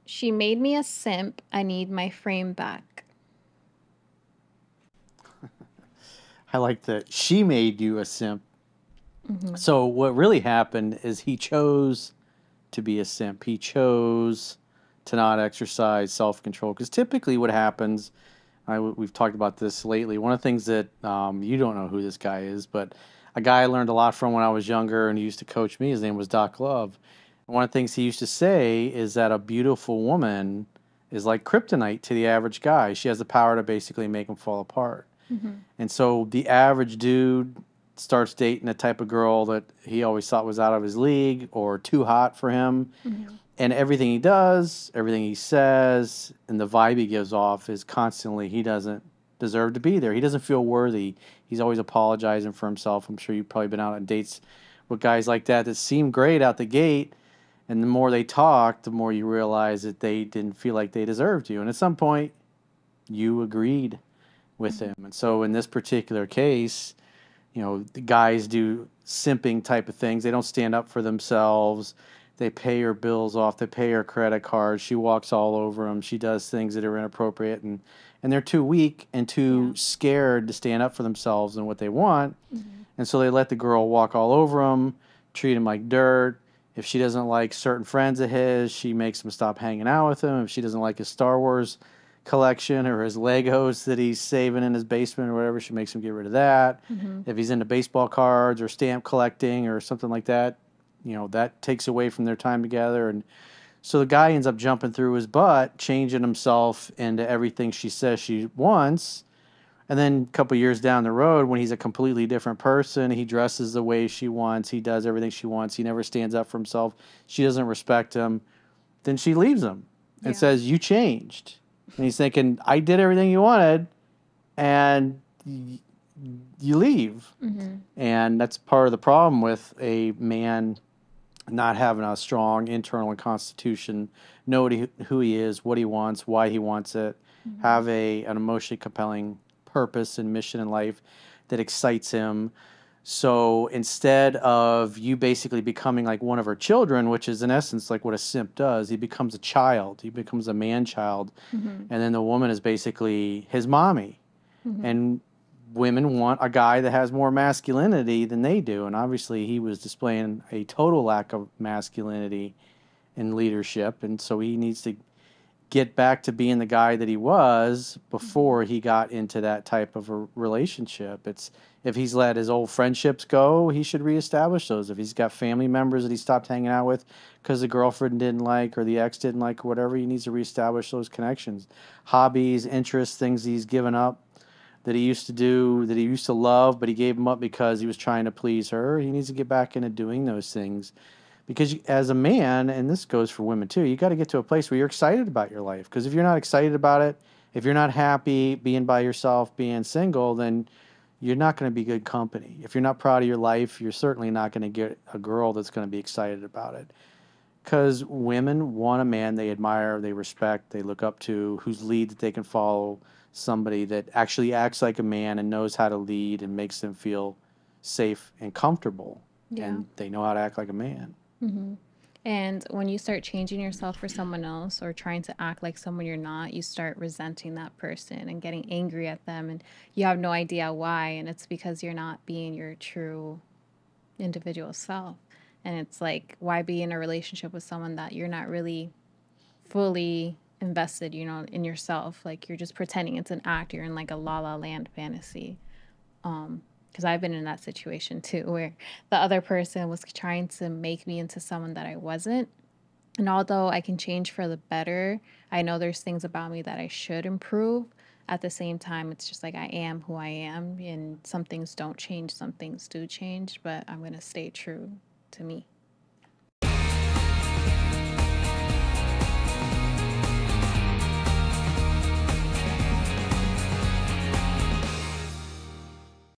She made me a simp. I need my frame back. I like that she made you a simp. Hmm. So what really happened is he chose to be a simp. He chose to not exercise self-control because typically what happens, we've talked about this lately. One of the things that you don't know who this guy is, but a guy I learned a lot from when I was younger and he used to coach me. His name was Doc Love. And one of the things he used to say is that a beautiful woman is like kryptonite to the average guy. She has the power to basically make him fall apart. Hmm. And so the average dude starts dating a type of girl that he always thought was out of his league or too hot for him. Hmm. And everything he does, everything he says, and the vibe he gives off is constantly he doesn't deserve to be there. He doesn't feel worthy. He's always apologizing for himself. I'm sure you've probably been out on dates with guys like that that seem great out the gate. And the more they talk, the more you realize that they didn't feel like they deserved you. And at some point, you agreed with him. And so in this particular case, the guys do simping type of things. They don't stand up for themselves. They pay her bills off. They pay her credit cards. She walks all over them. She does things that are inappropriate, and they're too weak and too Yeah. scared to stand up for themselves and what they want. Hmm. And so they let the girl walk all over them, treat him like dirt. If she doesn't like certain friends of his, she makes him stop hanging out with him. If she doesn't like his Star Wars collection or his Legos that he's saving in his basement or whatever, she makes him get rid of that. Hmm. If he's into baseball cards or stamp collecting or something like that, that takes away from their time together. And so the guy ends up jumping through his butt, changing himself into everything she says she wants. And then a couple years down the road, when he's a completely different person, he dresses the way she wants, he does everything she wants, he never stands up for himself, she doesn't respect him, then she leaves him and Yeah. says, "You changed." And he's thinking, "I did everything you wanted, and you leave." Hmm. And that's part of the problem with a man not having a strong internal constitution, know who he is, what he wants, why he wants it, Hmm. have an emotionally compelling purpose and mission in life that excites him. So instead of you basically becoming like one of her children, which is in essence like what a simp does, he becomes a child. He becomes a man child. Hmm. And then the woman is basically his mommy. Hmm. And women want a guy that has more masculinity than they do. And obviously, he was displaying a total lack of masculinity in leadership. And so he needs to get back to being the guy that he was Hmm. before he got into that type of a relationship. It's if he's let his old friendships go, he should reestablish those. If he's got family members that he stopped hanging out with because the girlfriend didn't like or the ex didn't like or whatever, he needs to reestablish those connections. Hobbies, interests, things he's given up that he used to do, that he used to love, but he gave them up because he was trying to please her. He needs to get back into doing those things because as a man, and this goes for women too, you got to get to a place where you're excited about your life. Because if you're not excited about it, if you're not happy being by yourself, being single, then you're not going to be good company. If you're not proud of your life, you're certainly not going to get a girl that's going to be excited about it. Because women want a man they admire, they respect, they look up to, whose lead that they can follow, somebody that actually acts like a man and knows how to lead and makes them feel safe and comfortable, Yeah. and they know how to act like a man. Hmm. And when you start changing yourself for someone else or trying to act like someone you're not, you start resenting that person and getting angry at them, and you have no idea why. And it's because you're not being your true individual self. And it's like, why be in a relationship with someone that you're not really fully invested, in yourself? Like, you're just pretending it's an act. You're in like a la la land fantasy. Because I've been in that situation too, where the other person was trying to make me into someone that I wasn't. And although I can change for the better, I know there's things about me that I should improve. At the same time, it's just like I am who I am, and some things don't change, some things do change, but I'm going to stay true to me.